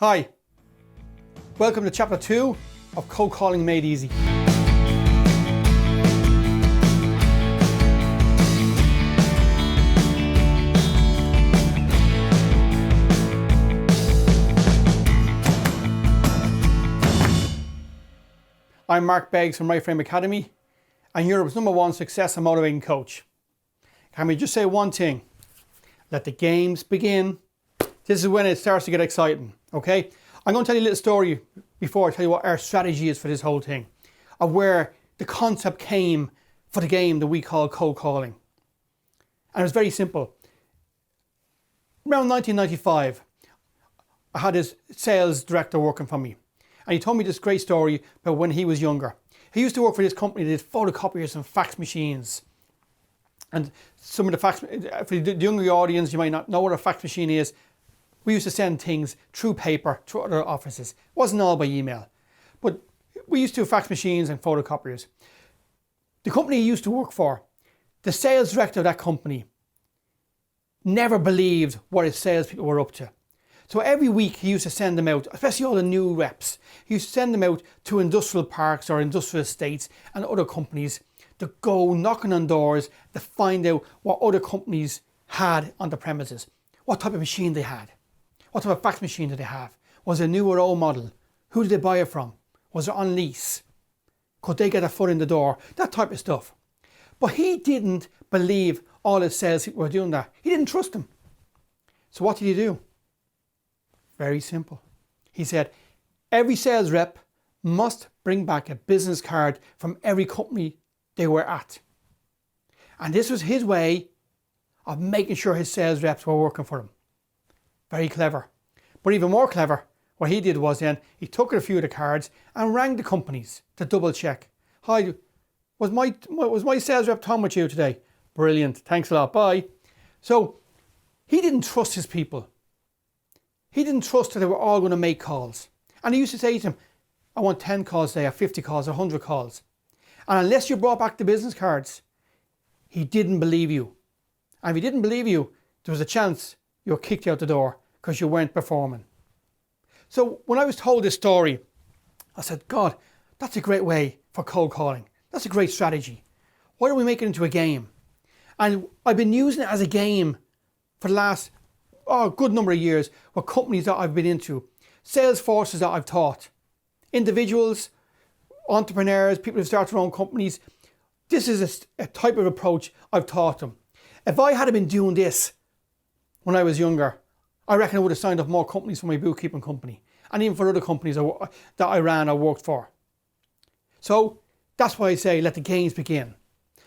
Hi, welcome to Chapter 2 of Cold Calling Made Easy. I'm Mark Beggs from Right Frame Academy and Europe's #1 success and motivating coach. Can we just say one thing? Let the games begin. This is when it starts to get exciting, okay? I'm going to tell you a little story before I tell you what our strategy is for this whole thing, of where the concept came for the game that we call cold calling. And it was very simple. Around 1995, I had this sales director working for me. And he told me this great story about when he was younger. He used to work for this company that did photocopiers and fax machines. And some of the fax, for the younger audience, you might not know what a fax machine is. We used to send things through paper to other offices. It wasn't all by email. But we used to have fax machines and photocopiers. The company he used to work for, the sales director of that company never believed what his salespeople were up to. So every week he used to send them out, especially all the new reps. He used to send them out to industrial parks or industrial estates and other companies to go knocking on doors to find out what other companies had on the premises. What type of machine they had. What type of fax machine did they have? Was it a new or old model? Who did they buy it from? Was it on lease? Could they get a foot in the door? That type of stuff. But he didn't believe all his salespeople were doing that. He didn't trust them. So what did he do? Very simple. He said, every sales rep must bring back a business card from every company they were at. And this was his way of making sure his sales reps were working for him. Very clever. But even more clever, what he did was then, he took a few of the cards and rang the companies to double check. Hi, was my sales rep Tom with you today? Brilliant, thanks a lot, bye. So he didn't trust his people. He didn't trust that they were all going to make calls. And he used to say to them, I want 10 calls today, or 50 calls, or 100 calls. And unless you brought back the business cards, he didn't believe you. And if he didn't believe you, there was a chance you were kicked out the door because you weren't performing. So when I was told this story, I said, God, that's a great way for cold calling. That's a great strategy. Why don't we make it into a game? And I've been using it as a game for the last good number of years with companies that I've been into, sales forces that I've taught, individuals, entrepreneurs, people who start their own companies. This is a type of approach I've taught them. If I had been doing this when I was younger, I reckon I would have signed up more companies for my bookkeeping company and even for other companies that I ran or worked for. So that's why I say let the games begin.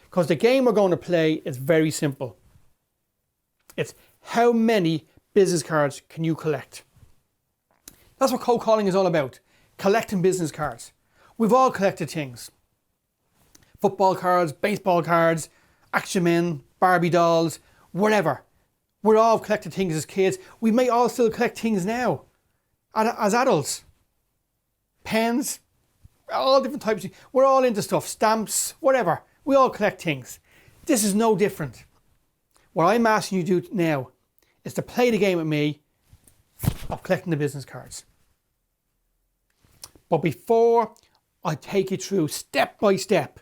Because the game we're going to play is very simple. It's how many business cards can you collect? That's what cold calling is all about. Collecting business cards. We've all collected things. Football cards, baseball cards, action men, Barbie dolls, whatever. We're all collected things as kids. We may all still collect things now as adults. Pens, all different types. We're all into stuff. Stamps, whatever. We all collect things. This is no different. What I'm asking you to do now is to play the game with me of collecting the business cards. But before I take you through step by step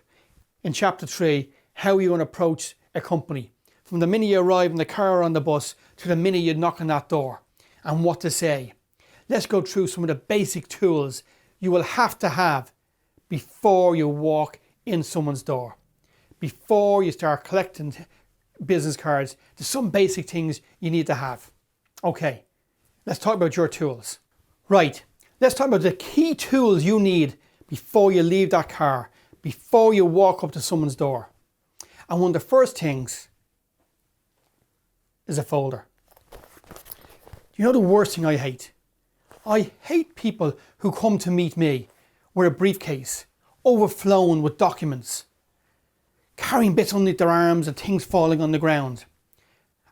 in chapter 3, how you're going to approach a company. From the minute you arrive in the car or on the bus to the minute you knock on that door and what to say. Let's go through some of the basic tools you will have to have before you walk in someone's door. Before you start collecting business cards, there's some basic things you need to have. Okay, let's talk about your tools. Right, let's talk about the key tools you need before you leave that car, before you walk up to someone's door. And one of the first things is a folder. You know the worst thing I hate? I hate people who come to meet me with a briefcase overflowing with documents, carrying bits underneath their arms and things falling on the ground.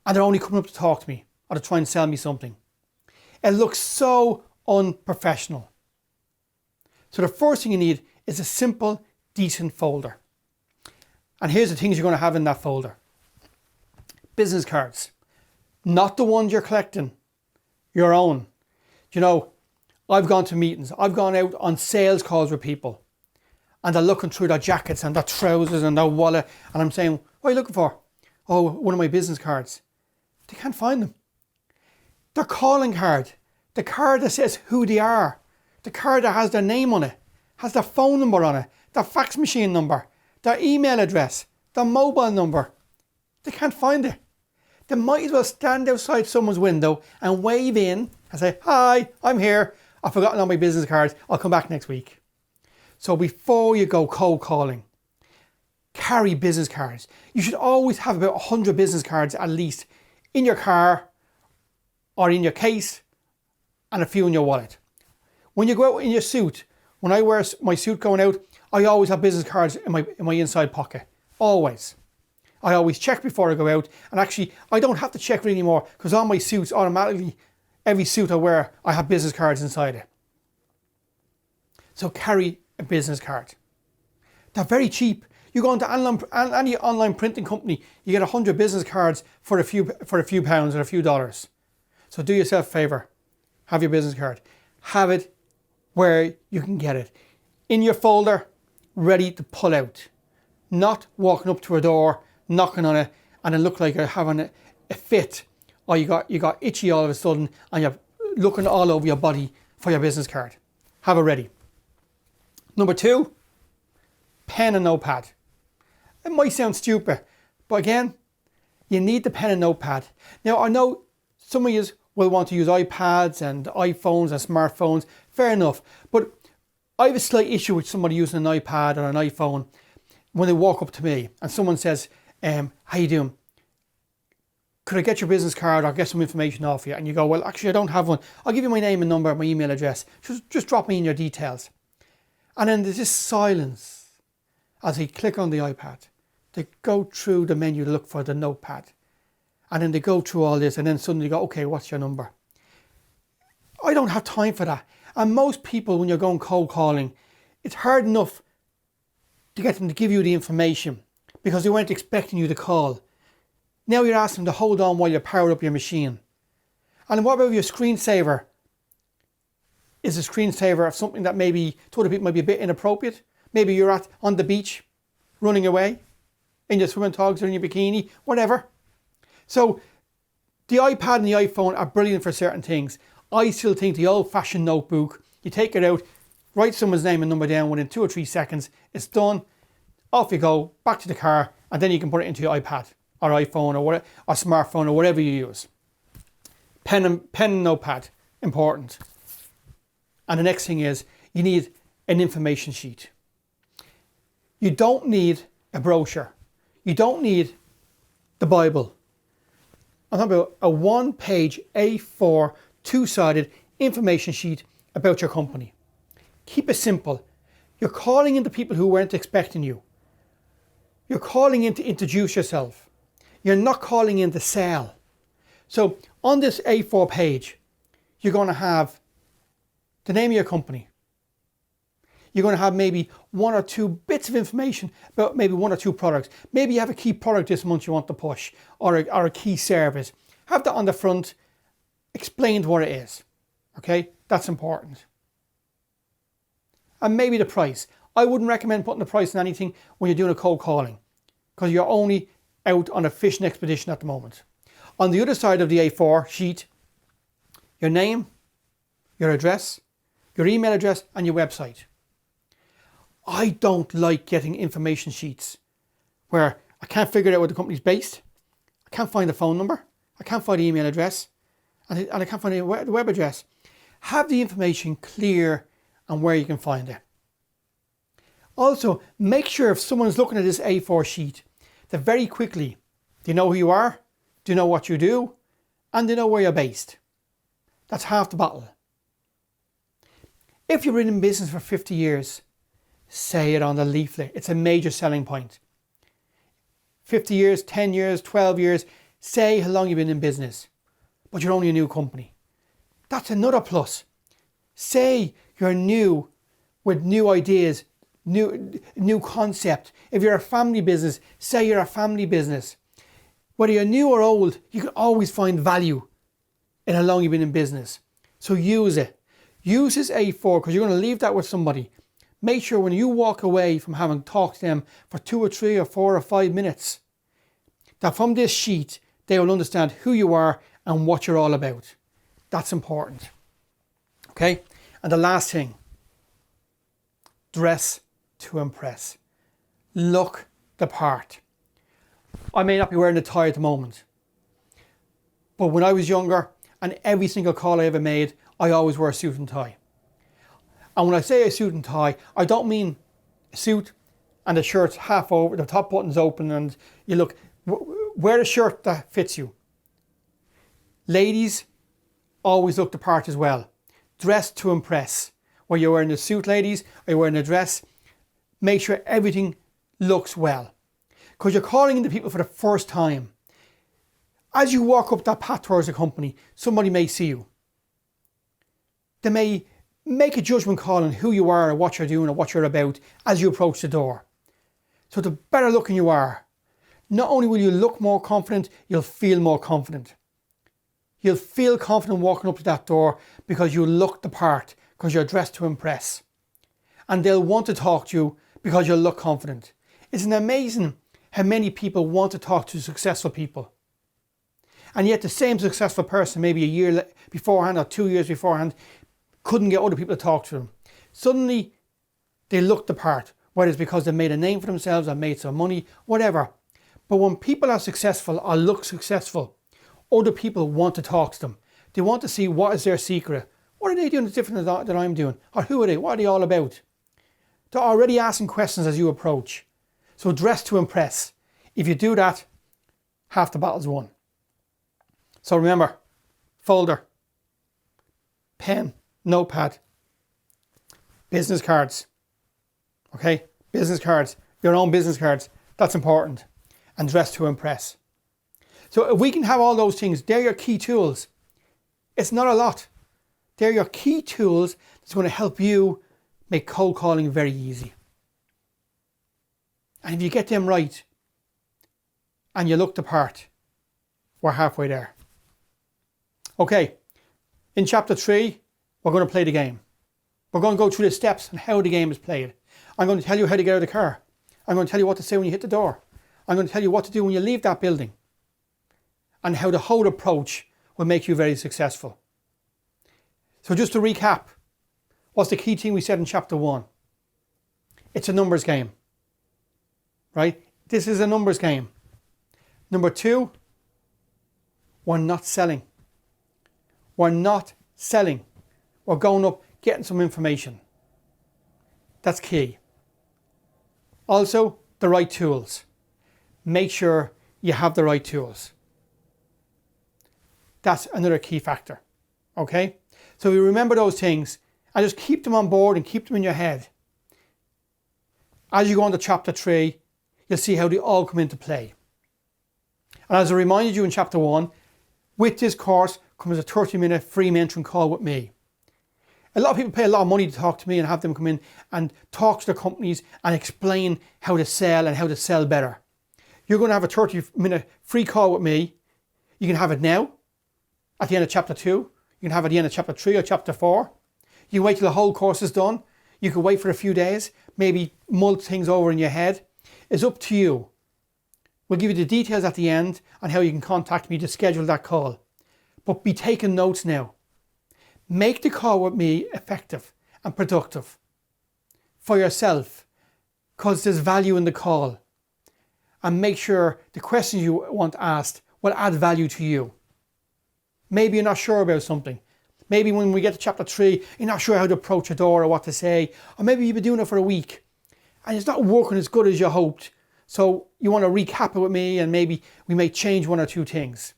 And they're only coming up to talk to me or to try and sell me something. It looks so unprofessional. So the first thing you need is a simple, decent folder. And here's the things you're going to have in that folder. Business cards. Not the ones you're collecting. Your own. You know, I've gone to meetings. I've gone out on sales calls with people. And they're looking through their jackets and their trousers and their wallet. And I'm saying, what are you looking for? Oh, one of my business cards. They can't find them. Their calling card. The card that says who they are. The card that has their name on it. Has their phone number on it. Their fax machine number. Their email address. Their mobile number. They can't find it. They might as well stand outside someone's window and wave in and say, hi, I'm here. I've forgotten all my business cards. I'll come back next week. So before you go cold calling, carry business cards. You should always have about 100 business cards at least in your car or in your case and a few in your wallet. When you go out in your suit, when I wear my suit going out, I always have business cards in my inside pocket. Always. I always check before I go out, and actually I don't have to check it anymore because all my suits automatically, every suit I wear, I have business cards inside it. So carry a business card. They're very cheap. You go into any online printing company, you get 100 business cards for a few pounds or a few dollars. So do yourself a favour. Have your business card. Have it where you can get it. In your folder, ready to pull out. Not walking up to a door, knocking on it, and it look like you're having a fit, or you got itchy all of a sudden, and you're looking all over your body for your business card. Have it ready. Number 2, pen and notepad. It might sound stupid, but again, you need the pen and notepad. Now, I know some of you will want to use iPads and iPhones and smartphones. Fair enough. But I have a slight issue with somebody using an iPad or an iPhone when they walk up to me and someone says, how you doing? Could I get your business card or get some information off you? And you go, well, actually, I don't have one. I'll give you my name and number, my email address. Just drop me in your details. And then there's this silence as they click on the iPad. They go through the menu to look for the notepad. And then they go through all this and then suddenly go, okay, what's your number? I don't have time for that. And most people, when you're going cold calling, it's hard enough to get them to give you the information because they weren't expecting you to call. Now you're asking them to hold on while you power up your machine. And what about your screensaver? Is a screensaver of something that maybe to other people might be a bit inappropriate? Maybe you're on the beach, running away, in your swimming togs or in your bikini, whatever. So the iPad and the iPhone are brilliant for certain things. I still think the old-fashioned notebook, you take it out, write someone's name and number down within 2 or 3 seconds, it's done, off you go, back to the car, and then you can put it into your iPad or iPhone or smartphone or whatever you use. Pen and notepad, important. And the next thing is, you need an information sheet. You don't need a brochure. You don't need the Bible. I'm talking about a 1-page A4 2-sided information sheet about your company. Keep it simple. You're calling in the people who weren't expecting you. You're calling in to introduce yourself. You're not calling in to sell. So on this A4 page, you're going to have the name of your company. You're going to have maybe 1 or 2 bits of information about maybe 1 or 2 products. Maybe you have a key product this month you want to push, or a key service. Have that on the front, explained what it is. Okay, that's important. And maybe the price. I wouldn't recommend putting the price on anything when you're doing a cold calling, because you're only out on a fishing expedition at the moment. On the other side of the A4 sheet, your name, your address, your email address, and your website. I don't like getting information sheets where I can't figure out where the company's based. I can't find the phone number. I can't find the email address. And I can't find the web address. Have the information clear and where you can find it. Also, make sure if someone's looking at this A4 sheet, that very quickly, they know who you are, they know what you do, and they know where you're based. That's half the battle. If you've been in business for 50 years, say it on the leaflet. It's a major selling point. 50 years, 10 years, 12 years, say how long you've been in business, but you're only a new company. That's another plus. Say you're new with new ideas, new concept. If you're a family business, say you're a family business. Whether you're new or old, you can always find value in how long you've been in business. So use it. Use this A4 because you're going to leave that with somebody. Make sure when you walk away from having talked to them for 2 or 3 or 4 or 5 minutes, that from this sheet, they will understand who you are and what you're all about. That's important. Okay? And the last thing, dress to impress. Look the part. I may not be wearing a tie at the moment, but when I was younger and every single call I ever made, I always wore a suit and tie. And when I say a suit and tie, I don't mean a suit and the shirt's half over, the top button's open and you look, wear a shirt that fits you. Ladies, always look the part as well. Dress to impress. Whether you're wearing a suit, ladies, or you're wearing a dress, make sure everything looks well. Because you're calling into people for the first time. As you walk up that path towards the company, somebody may see you. They may make a judgment call on who you are or what you're doing or what you're about as you approach the door. So the better looking you are, not only will you look more confident, you'll feel more confident. You'll feel confident walking up to that door because you look the part, because you're dressed to impress. And they'll want to talk to you because you'll look confident. Isn't it amazing how many people want to talk to successful people? And yet the same successful person, maybe a year beforehand or 2 years beforehand, couldn't get other people to talk to them. Suddenly, they look the part, whether it's because they've made a name for themselves or made some money, whatever. But when people are successful or look successful, other people want to talk to them. They want to see what is their secret. What are they doing that's different than I'm doing? Or who are they? What are they all about? They're already asking questions as you approach. So dress to impress. If you do that, half the battle's won. So remember, folder, pen, notepad, business cards. Okay, business cards, your own business cards. That's important. And dress to impress. So if we can have all those things, they're your key tools. It's not a lot. They're your key tools that's going to help you make cold calling very easy. And if you get them right and you look the part, we're halfway there. Okay, in chapter 3, we're going to play the game. We're going to go through the steps and how the game is played. I'm going to tell you how to get out of the car. I'm going to tell you what to say when you hit the door. I'm going to tell you what to do when you leave that building. And how the whole approach will make you very successful. So just to recap, what's the key thing we said in chapter 1? It's a numbers game. Right? This is a numbers game. Number 2, we're not selling. We're not selling. We're going up, getting some information. That's key. Also, the right tools. Make sure you have the right tools. That's another key factor. Okay? So you remember those things and just keep them on board and keep them in your head. As you go on to chapter 3, you'll see how they all come into play. And as I reminded you in chapter 1, with this course comes a 30-minute free mentoring call with me. A lot of people pay a lot of money to talk to me and have them come in and talk to their companies and explain how to sell and how to sell better. You're going to have a 30-minute free call with me. You can have it now, at the end of chapter 2. You can have it at the end of chapter 3 or chapter 4. You can wait till the whole course is done. You can wait for a few days, maybe mull things over in your head. It's up to you. We'll give you the details at the end on how you can contact me to schedule that call. But be taking notes now. Make the call with me effective and productive for yourself, because there's value in the call. And make sure the questions you want asked will add value to you. Maybe you're not sure about something. Maybe when we get to chapter 3, you're not sure how to approach a door or what to say. Or maybe you've been doing it for a week and it's not working as good as you hoped. So you want to recap it with me and maybe we may change 1 or 2 things.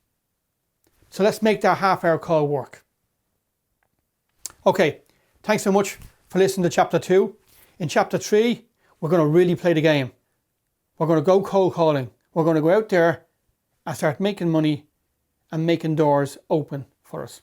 So let's make that half-hour call work. Okay, thanks so much for listening to chapter 2. In chapter 3, we're going to really play the game. We're going to go cold calling. We're going to go out there and start making money and making doors open for us.